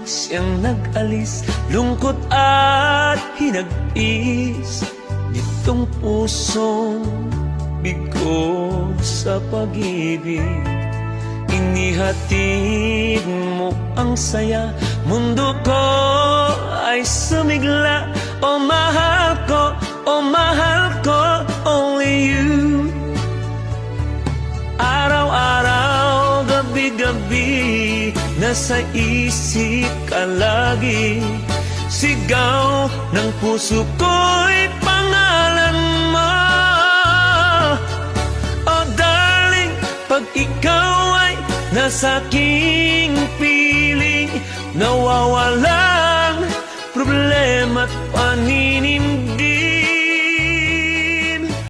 siyang nag-alis, lungkot at hinag-is nitong pusong bigo sa pag-ibig. Inihatid mo ang saya, mundo ko ay sumigla. Oh mahal ko, only you. Araw-araw, gabi-gabi, nasa isip ka lagi. Sigaw ng puso ko'y pangalan mo. Oh darling, pag ikaw ay nasa aking piling, nawawalang problema't panini.